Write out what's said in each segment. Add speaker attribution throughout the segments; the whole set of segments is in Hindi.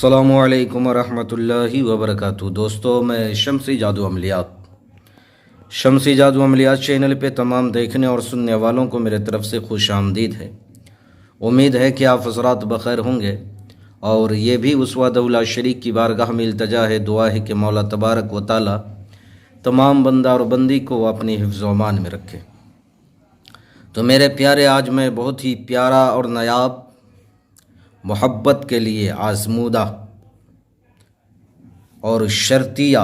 Speaker 1: अस्सलामुअलैकुम वरहमतुल्लाहि वबरकातुहू। दोस्तों, मैं शम्सी जादू अमलियात चैनल पे तमाम देखने और सुनने वालों को मेरे तरफ़ से खुश आमदीद है। उम्मीद है कि आप हज़रात बख़ैर होंगे और ये भी उस वदउला शरीक की बारगाह में इल्तजा है, दुआ है कि मौला तबारक व तआला तमाम बंदा और बंदी को अपनी हिफ्ज़ व अमान में रखे। तो मेरे प्यारे, आज मैं बहुत ही प्यारा और नायाब मोहब्बत के लिए आज़मूदा और शर्तिया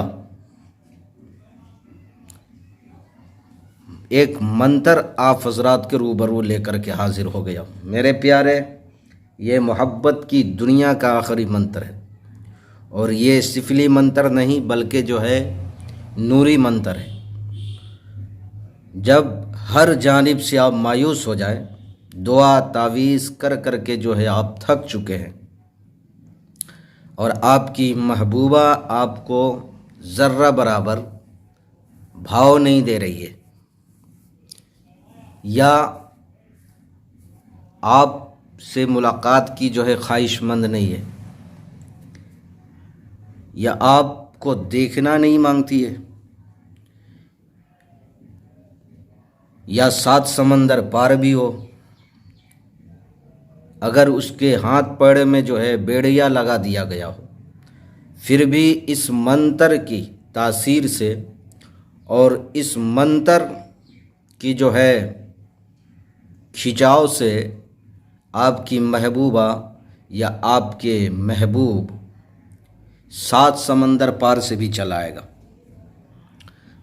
Speaker 1: एक मंत्र आप हज़रात के रूबरू लेकर के हाजिर हो गया। मेरे प्यारे, ये मोहब्बत की दुनिया का आखिरी मंत्र है और ये सिफली मंत्र नहीं बल्कि जो है नूरी मंत्र है। जब हर जानिब से आप मायूस हो जाए, दुआ तावीज़ कर कर के जो है आप थक चुके हैं और आपकी महबूबा आपको ज़र्रा बराबर भाव नहीं दे रही है, या आपसे मुलाकात की जो है ख्वाहिशमंद नहीं है, या आपको देखना नहीं मांगती है, या 7 समंदर पार भी हो, अगर उसके हाथ पैर में जो है बेड़िया लगा दिया गया हो, फिर भी इस मंत्र की तासीर से और इस मंत्र की जो है खिंचाव से आपकी महबूबा या आपके महबूब 7 समंदर पार से भी चला आएगा।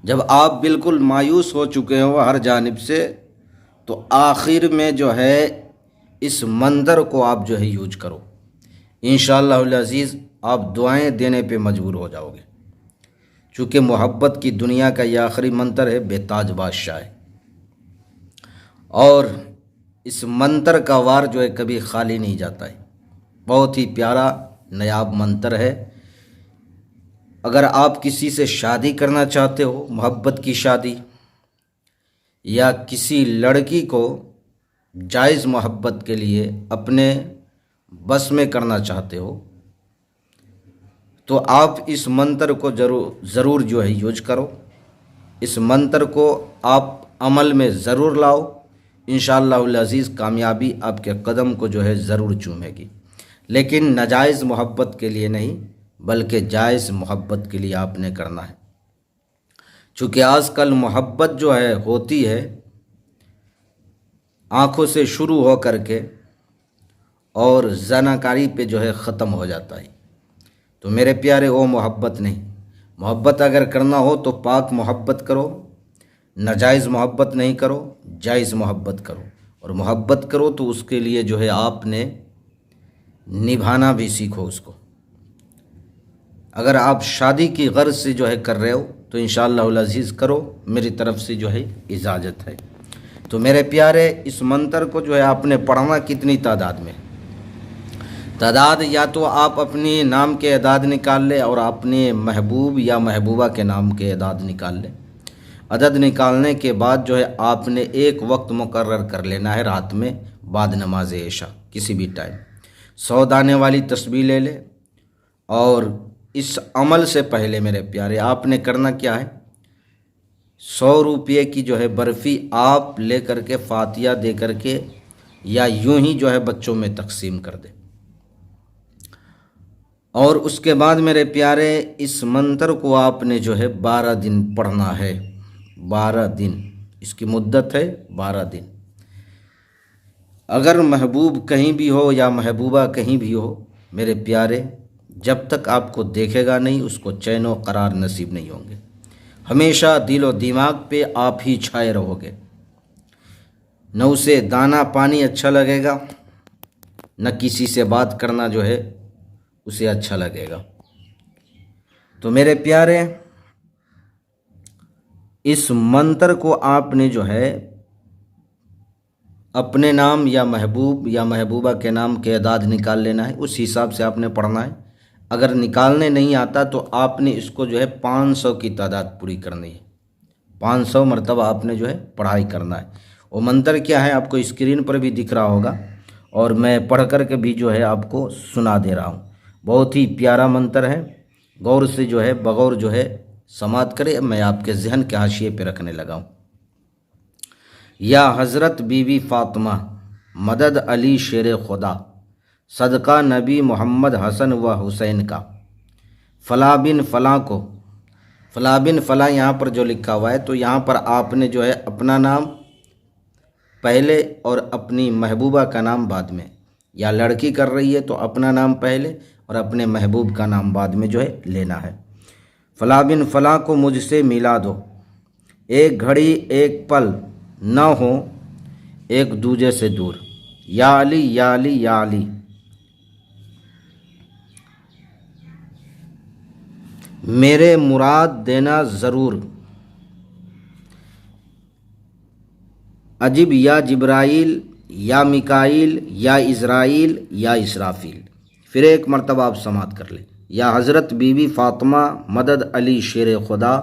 Speaker 1: जब आप बिल्कुल मायूस हो चुके हो हर जानिब से, तो आखिर में जो है इस मंत्र को आप जो है यूज करो। इंशाअल्लाह अज़ीज़ आप दुआएं देने पे मजबूर हो जाओगे, चूँकि मोहब्बत की दुनिया का यह आखिरी मंत्र है, बेताज बादशाह है। और इस मंत्र का वार जो है कभी खाली नहीं जाता है। बहुत ही प्यारा नायाब मंत्र है। अगर आप किसी से शादी करना चाहते हो, मोहब्बत की शादी, या किसी लड़की को जायज़ मोहब्बत के लिए अपने बस में करना चाहते हो, तो आप इस मंत्र को ज़रूर जो है यूज करो। इस मंत्र को आप अमल में ज़रूर लाओ। इंशाअल्लाह अज़ीज़ कामयाबी आपके कदम को जो है ज़रूर चूमेगी, लेकिन नाजायज़ मोहब्बत के लिए नहीं बल्कि जायज़ मोहब्बत के लिए आपने करना है। चूँकि आजकल मोहब्बत जो है होती है आँखों से शुरू हो कर के और ज़नाकारी पे जो है ख़त्म हो जाता है। तो मेरे प्यारे, वो मोहब्बत नहीं। मोहब्बत अगर करना हो तो पाक मोहब्बत करो, नाजायज़ मोहब्बत नहीं करो, जायज़ मोहब्बत करो। और मोहब्बत करो तो उसके लिए जो है आपने निभाना भी सीखो उसको। अगर आप शादी की गर्ज से जो है कर रहे हो तो इंशाअल्लाह अज़ीज़ करो, मेरी तरफ़ से जो है इजाज़त है। तो मेरे प्यारे, इस मंत्र को जो है आपने पढ़ना कितनी तादाद में? तादाद या तो आप अपने नाम के अदाद निकाल ले और अपने महबूब या महबूबा के नाम के अदाद निकाल ले। अदद निकालने के बाद जो है आपने एक वक्त मुकर्रर कर लेना है, रात में बाद नमाज इशा किसी भी टाइम 100 दाने वाली तस्बीह ले ले। और इस अमल से पहले मेरे प्यारे आपने करना क्या है, 100 रुपये की जो है बर्फ़ी आप ले कर के फातिया दे कर के या यूं ही जो है बच्चों में तकसीम कर दे। और उसके बाद मेरे प्यारे, इस मंत्र को आपने जो है 12 दिन पढ़ना है। 12 दिन इसकी मुद्दत है, 12 दिन। अगर महबूब कहीं भी हो या महबूबा कहीं भी हो मेरे प्यारे, जब तक आपको देखेगा नहीं उसको चैन व करार नसीब नहीं होंगे। हमेशा दिल व दिमाग पे आप ही छाए रहोगे। न उसे दाना पानी अच्छा लगेगा, न किसी से बात करना जो है उसे अच्छा लगेगा। तो मेरे प्यारे, इस मंत्र को आपने जो है अपने नाम या महबूब या महबूबा के नाम के अदाद निकाल लेना है, उस हिसाब से आपने पढ़ना है। अगर निकालने नहीं आता तो आपने इसको जो है 500 की तादाद पूरी करनी है। 500 मरतबा आपने जो है पढ़ाई करना है। वो मंत्र क्या है आपको स्क्रीन पर भी दिख रहा होगा और मैं पढ़ कर के भी जो है आपको सुना दे रहा हूँ। बहुत ही प्यारा मंत्र है, गौर से जो है बगौर जो है समात करें। मैं आपके जहन के हाशिए पे रखने लगा हूँ। या हज़रत बीवी फ़ातिमा मदद अली शेर खुदा सदका नबी मोहम्मद हसन व हुसैन का। फ़ला बिन फ़ला को, फ़ला बिन फ़ला यहाँ पर जो लिखा हुआ है, तो यहाँ पर आपने जो है अपना नाम पहले और अपनी महबूबा का नाम बाद में, या लड़की कर रही है तो अपना नाम पहले और अपने महबूब का नाम बाद में जो है लेना है। फ़ला बिन फ़ला को मुझसे मिला दो, एक घड़ी एक पल न हो एक दूजे से दूर। या अली या अली या अली, मेरे मुराद देना ज़रूर। अजिब या जिब्राइल या मिकाइल या इज़राइल या इसराफील। फिर एक मरतबा आप समात कर लें। या हज़रत बीवी फ़ातिमा मदद अली शेर खुदा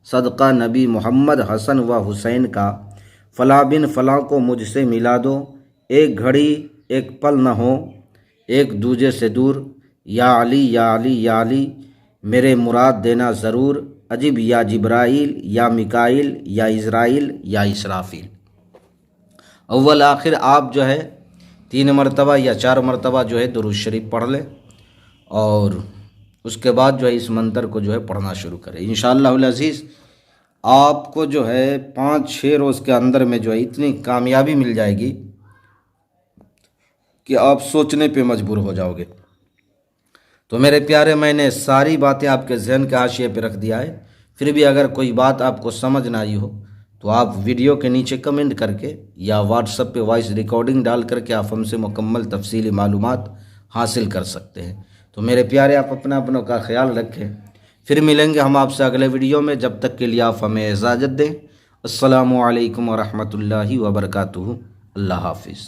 Speaker 1: सदका नबी मोहम्मद हसन व हुसैन का। फ़ला बिन फ़ला को मुझसे मिला दो, एक घड़ी एक पल न हो एक दूजे से दूर। या अली या अली या अली, मेरे मुराद देना ज़रूर। अजिब या जिब्राइल या मिकाइल या इज़राइल या इसराफील। अव्वल आखिर आप जो है 3 मरतबा या 4 मरतबा जो है दुरूद शरीफ पढ़ लें और उसके बाद जो है इस मंत्र को जो है पढ़ना शुरू करें। इंशाअल्लाहुल अज़ीज़ आपको जो है 5-6 रोज़ के अंदर में जो है इतनी कामयाबी मिल जाएगी कि आप सोचने पे मजबूर हो जाओगे। तो मेरे प्यारे, मैंने सारी बातें आपके जहन के हाशिए पे रख दिया है। फिर भी अगर कोई बात आपको समझ ना आई हो तो आप वीडियो के नीचे कमेंट करके या व्हाट्सएप पे वॉइस रिकॉर्डिंग डाल करके आप हमसे मुकम्मल तफसीली मालूमात हासिल कर सकते हैं। तो मेरे प्यारे, आप अपनों का ख्याल रखें। फिर मिलेंगे हम आपसे अगले वीडियो में। जब तक के लिए आप हमें इजाज़त दें। अस्सलामु अलैकुम व रहमतुल्लाहि व बरकातुहू। अल्लाह हाफिज़।